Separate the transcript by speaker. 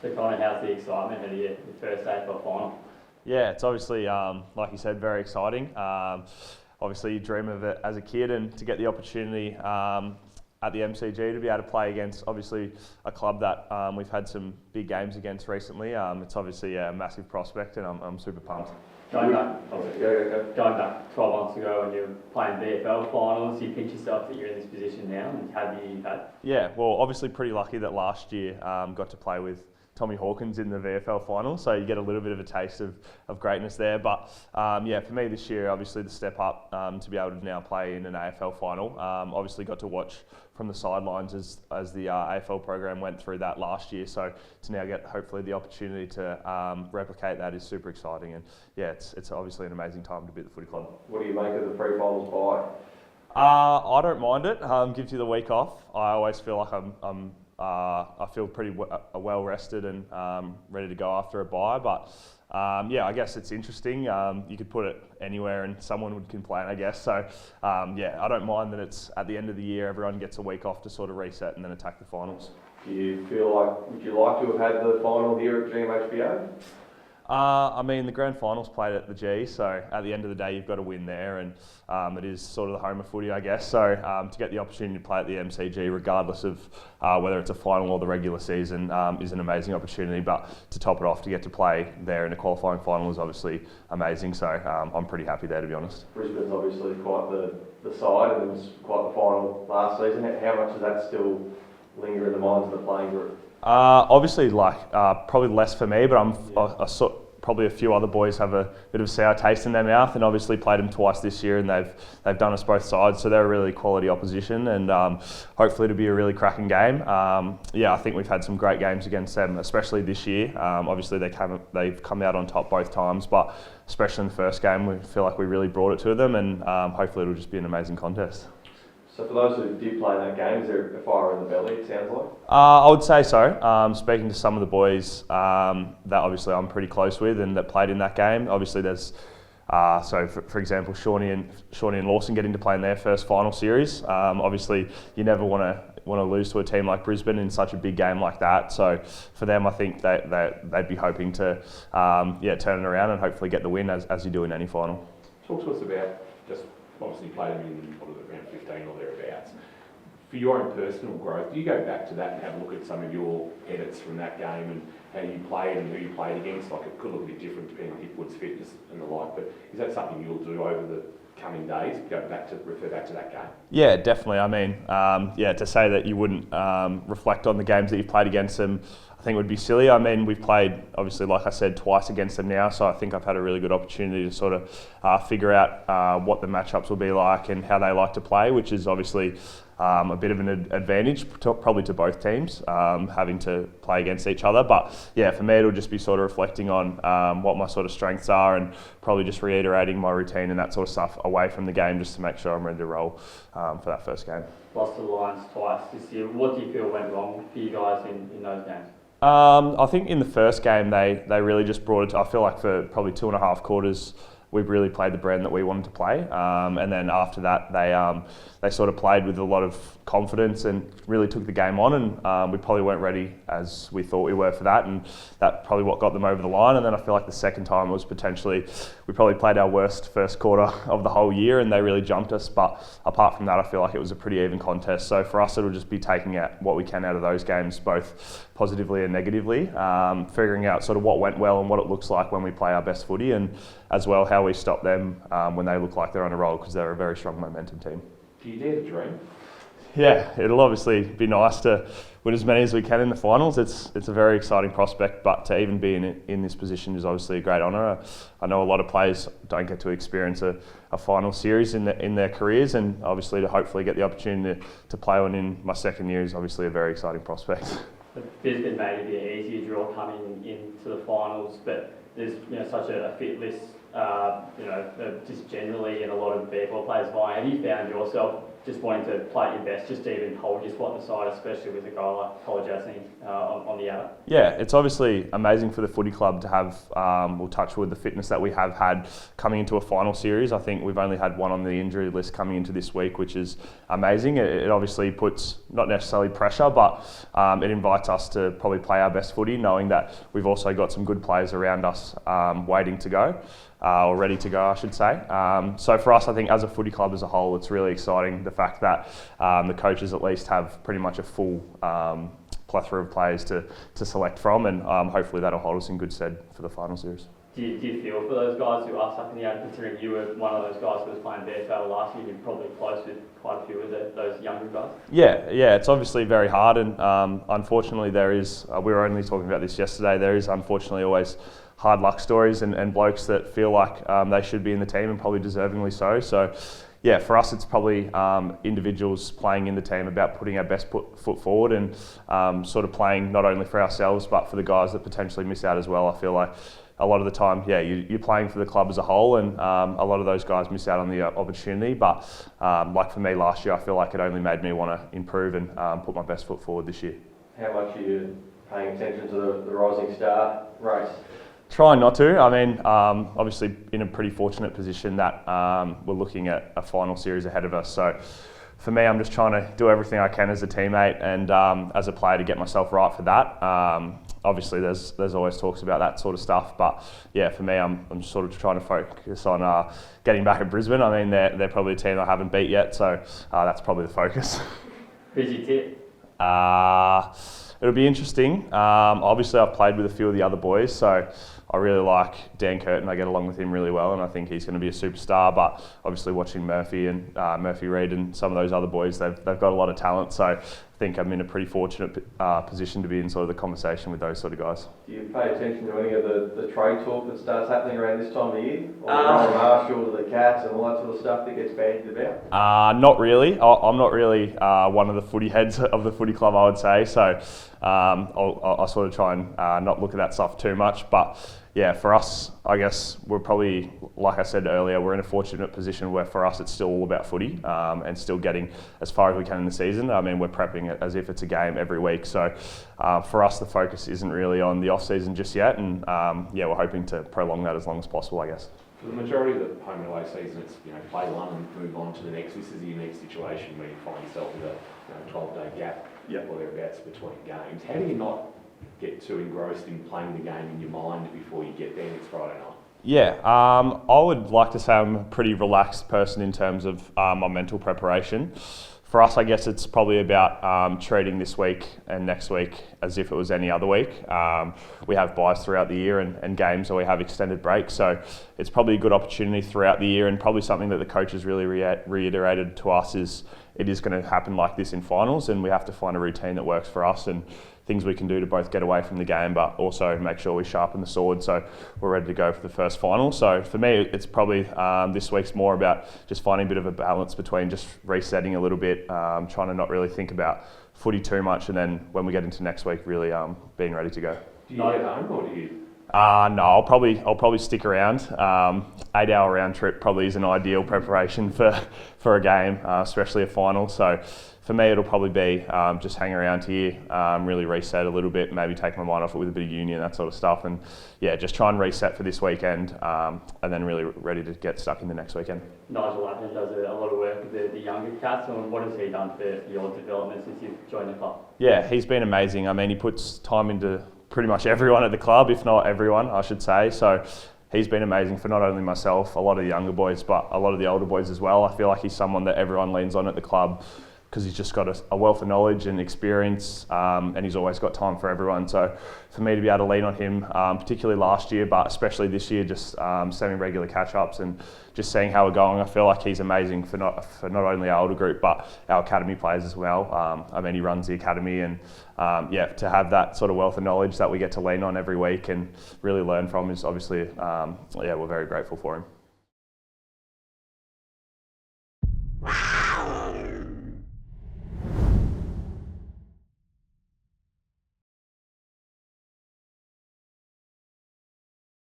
Speaker 1: So kind of how's the excitement ahead of your first AFL final?
Speaker 2: Yeah, it's obviously, like you said, very exciting. Obviously, you dream of it as a kid, and to get the opportunity at the MCG to be able to play against, obviously, a club that we've had some big games against recently. It's obviously a massive prospect, and I'm super pumped.
Speaker 1: Going back 12 months ago when you were playing VFL finals, you pinch yourself that you're in this position now, and how do you had?
Speaker 2: Yeah, well, obviously pretty lucky that last year got to play with Tommy Hawkins in the VFL final, so you get a little bit of a taste of greatness there. But yeah, for me this year, obviously the step up to be able to now play in an AFL final. Obviously got to watch from the sidelines as the AFL program went through that last year, so to now get hopefully the opportunity to replicate that is super exciting. And yeah, it's obviously an amazing time to be at the footy club.
Speaker 3: What do you make of the pre-finals bye?
Speaker 2: I don't mind it. Gives you the week off. I always feel like I feel pretty well rested and ready to go after a bye. But yeah, I guess it's interesting. You could put it anywhere and someone would complain, I guess. So yeah, I don't mind that it's at the end of the year, everyone gets a week off to sort of reset and then attack the finals.
Speaker 3: Do you feel like, would you like to have had the final here at GMHBA?
Speaker 2: I mean, the grand finals played at the G, so at the end of the day, you've got to win there, and it is sort of the home of footy, I guess. So to get the opportunity to play at the MCG, regardless of whether it's a final or the regular season, is an amazing opportunity. But to top it off, to get to play there in a qualifying final is obviously amazing. So I'm pretty happy there, to be honest.
Speaker 3: Brisbane's obviously quite the side, and it was quite the final last season. How much does that still linger in the minds of the playing group?
Speaker 2: Obviously, probably less for me, but probably a few other boys have a bit of a sour taste in their mouth, and obviously played them twice this year, and they've done us both sides, so they're a really quality opposition, and hopefully it'll be a really cracking game. Yeah, I think we've had some great games against them, especially this year. Obviously they've come out on top both times, but especially in the first game, we feel like we really brought it to them, and hopefully it'll just be an amazing contest.
Speaker 3: So for those who did play that game, is there a fire in the belly, it sounds like?
Speaker 2: I would say so. Speaking to some of the boys that obviously I'm pretty close with and that played in that game, obviously there's, for example, Shawnee and Lawson getting to play in their first final series. Obviously you never want to lose to a team like Brisbane in such a big game like that. So for them, I think they'd be hoping to turn it around and hopefully get the win as you do in any final.
Speaker 4: Talk to us about just obviously played them in around 15 or thereabouts. For your own personal growth, do you go back to that and have a look at some of your edits from that game and how you played and who you played against? Like it could look a bit different depending on Hipwood's fitness and the like, but is that something you'll do over the coming days, refer back to that game? Yeah,
Speaker 2: definitely. I mean, to say that you wouldn't reflect on the games that you've played against them, I think would be silly. I mean, we've played, obviously, like I said, twice against them now, so I think I've had a really good opportunity to sort of figure out what the matchups will be like and how they like to play, which is obviously a bit of an advantage, probably to both teams, having to play against each other. But yeah, for me, it'll just be sort of reflecting on what my sort of strengths are and probably just reiterating my routine and that sort of stuff away from the game just to make sure I'm ready to roll for that first game.
Speaker 1: Lost to the Lions twice this year. What do you feel went wrong for you guys in those games?
Speaker 2: I think in the first game they really just brought it to, I feel like for probably 2.5 quarters we've really played the brand that we wanted to play, and then after that they sort of played with a lot of confidence and really took the game on, and we probably weren't ready as we thought we were for that, and that probably what got them over the line. And then I feel like the second time was potentially, we probably played our worst first quarter of the whole year and they really jumped us, but apart from that I feel like it was a pretty even contest. So for us it'll just be taking out what we can out of those games, both positively and negatively, figuring out sort of what went well and what it looks like when we play our best footy, and as well how we stop them when they look like they're on a roll, because they're a very strong momentum team.
Speaker 4: Do you dare to dream?
Speaker 2: Yeah, it'll obviously be nice to win as many as we can in the finals. It's a very exciting prospect, but to even be in this position is obviously a great honour. I know a lot of players don't get to experience a final series in their careers, and obviously to hopefully get the opportunity to play one in my second year is obviously a very exciting prospect.
Speaker 1: Brisbane may be an easier draw coming into the finals, but there's such a fit list just generally, and a lot of BFL players vying. Have you found yourself just wanting to play your best, just to even hold your spot in the side, especially with a guy like College Anthony on the outer?
Speaker 2: Yeah, it's obviously amazing for the footy club to have, we'll touch with the fitness that we have had coming into a final series. I think we've only had one on the injury list coming into this week, which is amazing. It obviously puts not necessarily pressure, but it invites us to probably play our best footy, knowing that we've also got some good players around us waiting to go. Or ready to go, I should say. So for us, I think as a footy club as a whole, it's really exciting the fact that the coaches at least have pretty much a full plethora of players to select from, and hopefully that'll hold us in good stead for the final series.
Speaker 1: Do you feel for those guys who are stuck in the outer, considering you were one of those guys who was playing BFL last year, and you're probably close with quite a few of those younger guys? Yeah, it's obviously very hard, and unfortunately there is, we were only talking about this yesterday, there is unfortunately always hard luck stories and blokes that feel like they should be in the team, and probably deservingly so. So yeah, for us it's probably individuals playing in the team about putting our best foot forward, and sort of playing not only for ourselves but for the guys that potentially miss out as well. I feel like a lot of the time, you're playing for the club as a whole, and a lot of those guys miss out on the opportunity. But like for me last year, I feel like it only made me want to improve and put my best foot forward this year.
Speaker 3: How much are you paying attention to the Rising Star race?
Speaker 2: Trying not to. I mean, obviously in a pretty fortunate position that we're looking at a final series ahead of us. So for me, I'm just trying to do everything I can as a teammate and as a player to get myself right for that. Obviously, there's always talks about that sort of stuff, but yeah, for me, I'm sort of trying to focus on getting back at Brisbane. I mean, they're probably a team I haven't beat yet, so that's probably the focus.
Speaker 1: Who's your tip?
Speaker 2: It'll be interesting. Obviously, I've played with a few of the other boys, so I really like Dan Curtin. I get along with him really well, and I think he's going to be a superstar. But obviously, watching Murphy and Murphy Reid and some of those other boys, they've got a lot of talent. So I think I'm in a pretty fortunate position to be in sort of the conversation with those sort of guys.
Speaker 3: Do you pay attention to any of the trade talk that starts happening around this time of year? Or the Marshall to the Cats and all that sort of stuff that gets bandied about?
Speaker 2: Not really. I'm not really one of the footy heads of the footy club, I would say. So I'll sort of try and not look at that stuff too much. But yeah, for us, I guess we're probably, like I said earlier, we're in a fortunate position where for us it's still all about footy and still getting as far as we can in the season. I mean, we're prepping it as if it's a game every week. So for us, the focus isn't really on the off-season just yet. And we're hoping to prolong that as long as possible, I guess.
Speaker 4: For the majority of the home and away season, it's play one and move on to the next. This is a unique situation where you find yourself with a 12-day gap or thereabouts between games. How do you not get too engrossed in playing the game in your mind before you get there next Friday night?
Speaker 2: Yeah, I would like to say I'm a pretty relaxed person in terms of my mental preparation. For us, I guess it's probably about treating this week and next week as if it was any other week. We have buys throughout the year and games, or we have extended breaks. So it's probably a good opportunity throughout the year, and probably something that the coaches really reiterated to us is it is going to happen like this in finals, and we have to find a routine that works for us and things we can do to both get away from the game but also make sure we sharpen the sword so we're ready to go for the first final. So for me, it's probably this week's more about just finding a bit of a balance between just resetting a little bit, trying to not really think about footy too much, and then when we get into next week, really being ready to go.
Speaker 4: Do you head home or do you?
Speaker 2: No, I'll probably stick around. 8-hour round trip probably is an ideal preparation for a game, especially a final. So for me, it'll probably be just hang around here, really reset a little bit, maybe take my mind off it with a bit of uni and that sort of stuff, and yeah, just try and reset for this weekend, and then really ready to get stuck into next weekend.
Speaker 1: Nigel Lappin does a lot of work with the younger cats, and what has he done for your development since you've joined the club? Yeah,
Speaker 2: he's been amazing. I mean, he puts time into pretty much everyone at the club, if not everyone, I should say. So he's been amazing for not only myself, a lot of the younger boys, but a lot of the older boys as well. I feel like he's someone that everyone leans on at the club because he's just got a wealth of knowledge and experience, and he's always got time for everyone. So for me to be able to lean on him, particularly last year, but especially this year, just semi-regular catch-ups and just seeing how we're going, I feel like he's amazing for not only our older group, but our academy players as well. I mean, he runs the academy, and to have that sort of wealth of knowledge that we get to lean on every week and really learn from is obviously, we're very grateful for him.